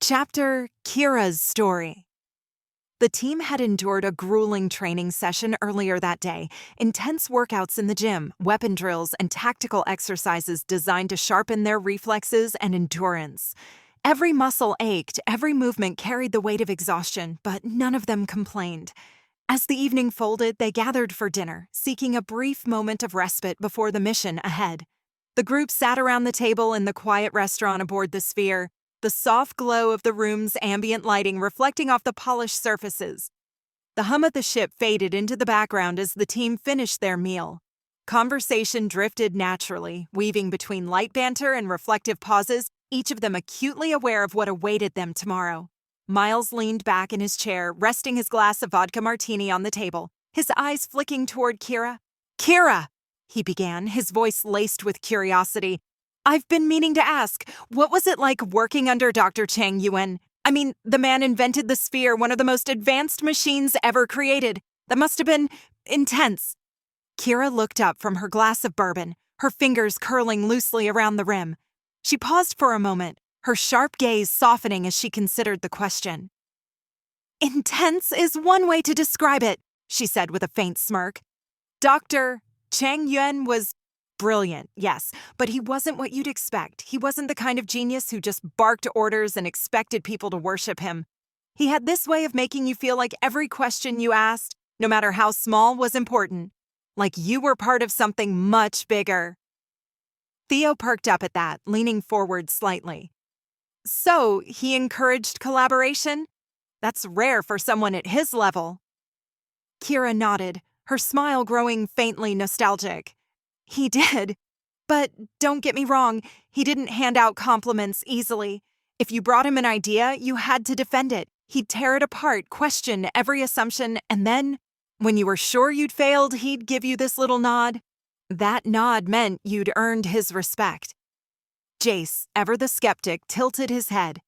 Chapter Kira's Story. The team had endured a grueling training session earlier that day, intense workouts in the gym, weapon drills, and tactical exercises designed to sharpen their reflexes and endurance. Every muscle ached, every movement carried the weight of exhaustion, but none of them complained. As the evening folded, they gathered for dinner, seeking a brief moment of respite before the mission ahead. The group sat around the table in the quiet restaurant aboard the Sphere, the soft glow of the room's ambient lighting reflecting off the polished surfaces. The hum of the ship faded into the background as the team finished their meal. Conversation drifted naturally, weaving between light banter and reflective pauses, each of them acutely aware of what awaited them tomorrow. Miles leaned back in his chair, resting his glass of vodka martini on the table, his eyes flicking toward Kira. "Kira!" he began, his voice laced with curiosity. "I've been meaning to ask, what was it like working under Dr. Chang Yuan? I mean, the man invented the Sphere, one of the most advanced machines ever created. That must have been intense." Kira looked up from her glass of bourbon, her fingers curling loosely around the rim. She paused for a moment, her sharp gaze softening as she considered the question. "Intense is one way to describe it," she said with a faint smirk. "Dr. Chang Yuan was brilliant, yes, but he wasn't what you'd expect. He wasn't the kind of genius who just barked orders and expected people to worship him. He had this way of making you feel like every question you asked, no matter how small, was important. Like you were part of something much bigger." Theo perked up at that, leaning forward slightly. "So, he encouraged collaboration? That's rare for someone at his level." Kira nodded, her smile growing faintly nostalgic. "He did. But don't get me wrong, he didn't hand out compliments easily. If you brought him an idea, you had to defend it. He'd tear it apart, question every assumption, and then, when you were sure you'd failed, he'd give you this little nod. That nod meant you'd earned his respect." Jace, ever the skeptic, tilted his head.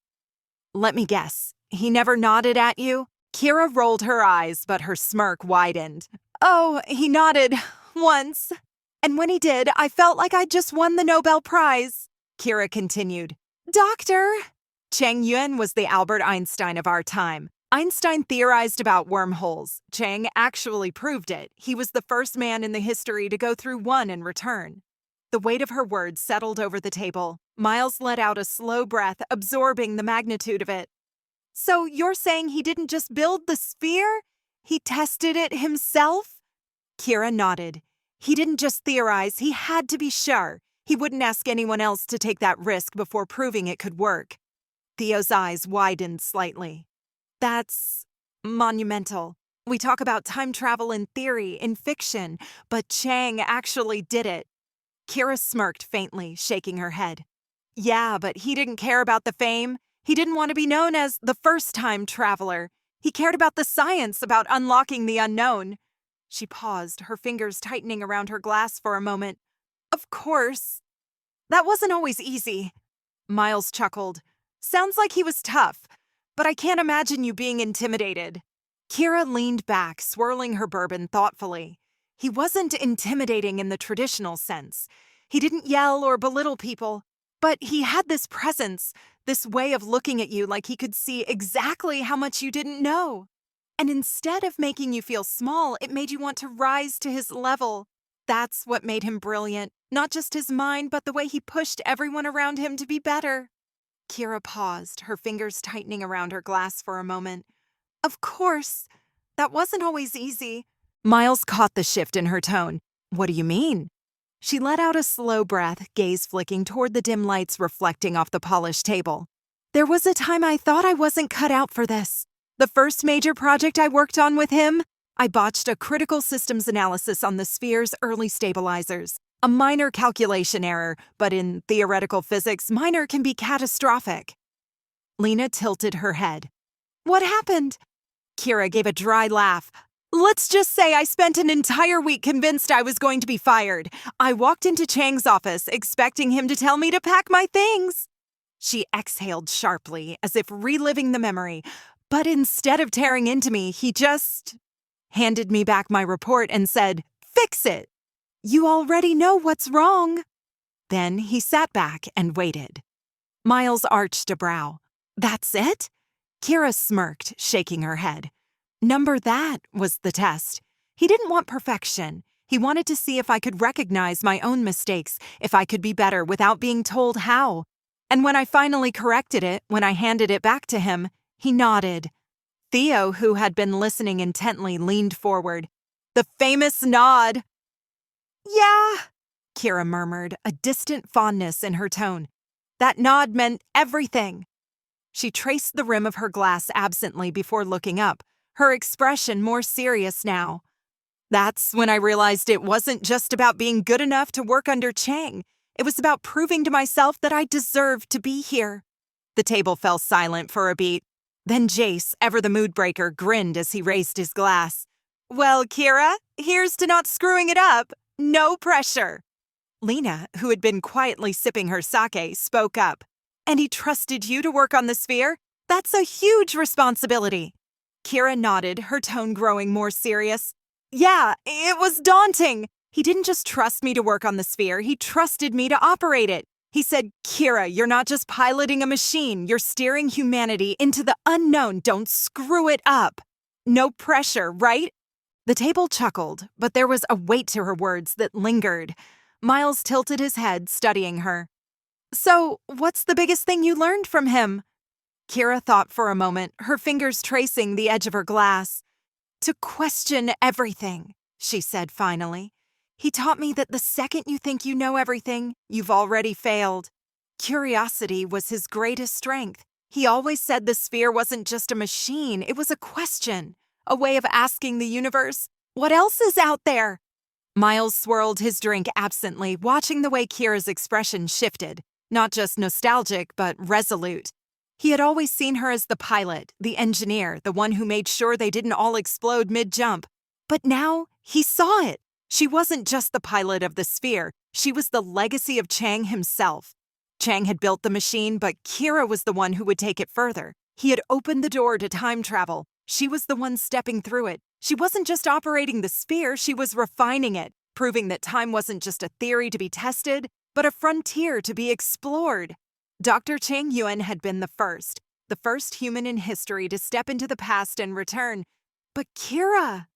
"Let me guess, he never nodded at you?" Kira rolled her eyes, but her smirk widened. "Oh, he nodded once. And when he did, I felt like I'd just won the Nobel Prize." Kira continued. "Doctor!" Chang Yuan was the Albert Einstein of our time. Einstein theorized about wormholes. Chang actually proved it. He was the first man in the history to go through one and return. The weight of her words settled over the table. Miles let out a slow breath, absorbing the magnitude of it. "So you're saying he didn't just build the Sphere? He tested it himself?" Kira nodded. "He didn't just theorize, he had to be sure. He wouldn't ask anyone else to take that risk before proving it could work." Theo's eyes widened slightly. "That's monumental. We talk about time travel in theory, in fiction, but Chang actually did it." Kira smirked faintly, shaking her head. "Yeah, but he didn't care about the fame. He didn't want to be known as the first-time traveler. He cared about the science, about unlocking the unknown." She paused, her fingers tightening around her glass for a moment. "Of course. That wasn't always easy." Miles chuckled. "Sounds like he was tough, but I can't imagine you being intimidated." Kira leaned back, swirling her bourbon thoughtfully. He wasn't intimidating in the traditional sense. He didn't yell or belittle people, but he had this presence, this way of looking at you like he could see exactly how much you didn't know. And instead of making you feel small, it made you want to rise to his level. That's what made him brilliant. Not just his mind, but the way he pushed everyone around him to be better. Kira paused, her fingers tightening around her glass for a moment. "Of course. That wasn't always easy." Miles caught the shift in her tone. "What do you mean?" She let out a slow breath, gaze flicking toward the dim lights reflecting off the polished table. "There was a time I thought I wasn't cut out for this. The first major project I worked on with him, I botched a critical systems analysis on the Sphere's early stabilizers. A minor calculation error, but in theoretical physics, minor can be catastrophic." Lena tilted her head. "What happened?" Kira gave a dry laugh. "Let's just say I spent an entire week convinced I was going to be fired. I walked into Chang's office, expecting him to tell me to pack my things." She exhaled sharply, as if reliving the memory. But instead of tearing into me, he just handed me back my report and said, "Fix it." "You already know what's wrong." Then he sat back and waited. Miles arched a brow. That's it? Kira smirked, shaking her head. Number that was the test. He didn't want perfection. He wanted to see if I could recognize my own mistakes, if I could be better without being told how. And when I finally corrected it, when I handed it back to him, he nodded. Theo, who had been listening intently, leaned forward. The famous nod. Yeah, Kira murmured, a distant fondness in her tone. That nod meant everything. She traced the rim of her glass absently before looking up, her expression more serious now. That's when I realized it wasn't just about being good enough to work under Chang. It was about proving to myself that I deserved to be here. The table fell silent for a beat. Then Jace, ever the mood breaker, grinned as he raised his glass. Well, Kira, here's to not screwing it up. No pressure. Lena, who had been quietly sipping her sake, spoke up. And he trusted you to work on the sphere? That's a huge responsibility. Kira nodded, her tone growing more serious. Yeah, it was daunting. He didn't just trust me to work on the sphere, he trusted me to operate it. He said, Kira, you're not just piloting a machine, you're steering humanity into the unknown. Don't screw it up. No pressure, right? The table chuckled, but there was a weight to her words that lingered. Miles tilted his head, studying her. So, what's the biggest thing you learned from him? Kira thought for a moment, her fingers tracing the edge of her glass. To question everything, she said finally. He taught me that the second you think you know everything, you've already failed. Curiosity was his greatest strength. He always said the sphere wasn't just a machine, it was a question, a way of asking the universe, what else is out there? Miles swirled his drink absently, watching the way Kira's expression shifted, not just nostalgic, but resolute. He had always seen her as the pilot, the engineer, the one who made sure they didn't all explode mid-jump. But now, he saw it. She wasn't just the pilot of the sphere, she was the legacy of Chang himself. Chang had built the machine, but Kira was the one who would take it further. He had opened the door to time travel. She was the one stepping through it. She wasn't just operating the sphere, she was refining it, proving that time wasn't just a theory to be tested, but a frontier to be explored. Dr. Chang Yuan had been the first human in history to step into the past and return. But Kira!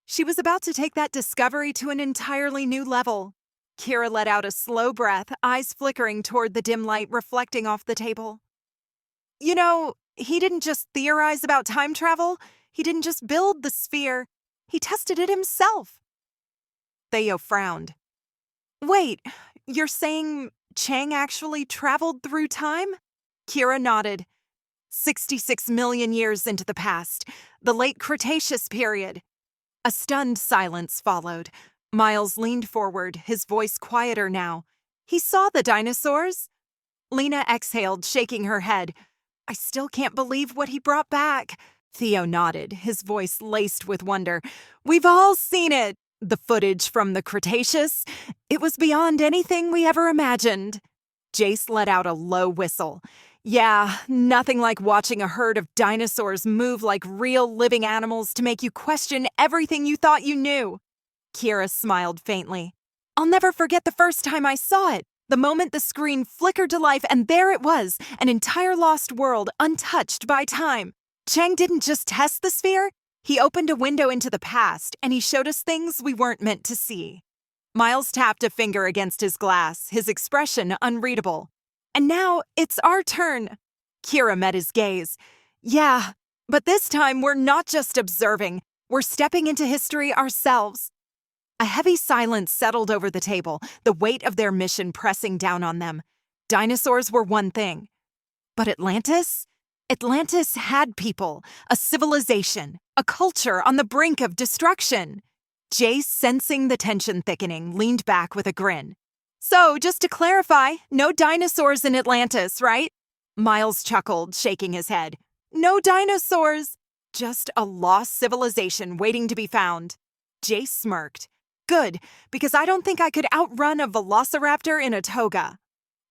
She was about to take that discovery to an entirely new level. Kira let out a slow breath, eyes flickering toward the dim light reflecting off the table. You know, he didn't just theorize about time travel. He didn't just build the sphere. He tested it himself. Theo frowned. Wait, you're saying Chang actually traveled through time? Kira nodded. 66 million years into the past, the late Cretaceous period. A stunned silence followed. Miles leaned forward, his voice quieter now. He saw the dinosaurs. Lena exhaled, shaking her head. I still can't believe what he brought back. Theo nodded, his voice laced with wonder. We've all seen it. The footage from the Cretaceous. It was beyond anything we ever imagined. Jace let out a low whistle. Yeah, nothing like watching a herd of dinosaurs move like real living animals to make you question everything you thought you knew. Kira smiled faintly. I'll never forget the first time I saw it. The moment the screen flickered to life, and there it was, an entire lost world untouched by time. Chang didn't just test the sphere. He opened a window into the past, and he showed us things we weren't meant to see. Miles tapped a finger against his glass, his expression unreadable. And now it's our turn. Kira met his gaze. Yeah, but this time we're not just observing. We're stepping into history ourselves. A heavy silence settled over the table, the weight of their mission pressing down on them. Dinosaurs were one thing. But Atlantis? Atlantis had people, a civilization, a culture on the brink of destruction. Jace, sensing the tension thickening, leaned back with a grin. So, just to clarify, no dinosaurs in Atlantis, right? Miles chuckled, shaking his head. No dinosaurs! Just a lost civilization waiting to be found. Jace smirked. Good, because I don't think I could outrun a velociraptor in a toga.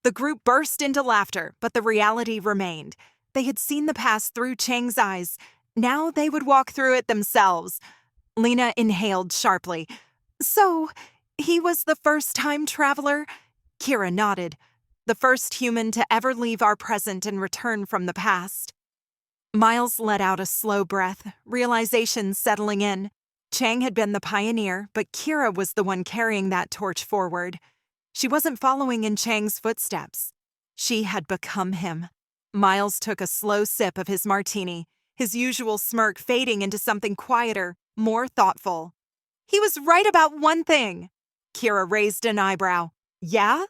The group burst into laughter, but the reality remained. They had seen the past through Chang's eyes. Now they would walk through it themselves. Lena inhaled sharply. So, he was the first time traveler? Kira nodded. the first human to ever leave our present and return from the past. Miles let out a slow breath, realization settling in. Chang had been the pioneer, but Kira was the one carrying that torch forward. She wasn't following in Chang's footsteps. She had become him. Miles took a slow sip of his martini, his usual smirk fading into something quieter, more thoughtful. He was right about one thing. Kira raised an eyebrow. Yeah?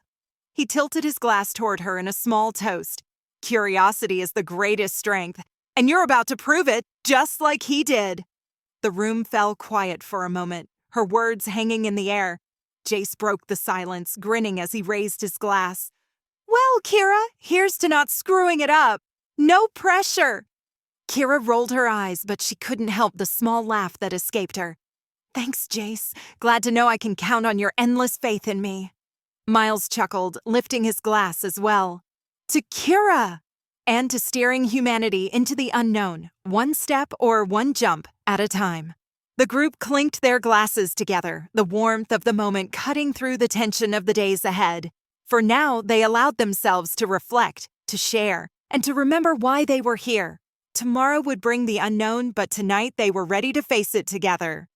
He tilted his glass toward her in a small toast. Curiosity is the greatest strength, and you're about to prove it, just like he did. The room fell quiet for a moment, her words hanging in the air. Jace broke the silence, grinning as he raised his glass. Well, Kira, here's to not screwing it up. No pressure. Kira rolled her eyes, but she couldn't help the small laugh that escaped her. Thanks, Jace. Glad to know I can count on your endless faith in me. Miles chuckled, lifting his glass as well. To Kira! And to steering humanity into the unknown, one step or one jump at a time. The group clinked their glasses together, the warmth of the moment cutting through the tension of the days ahead. For now, they allowed themselves to reflect, to share, and to remember why they were here. Tomorrow would bring the unknown, but tonight they were ready to face it together.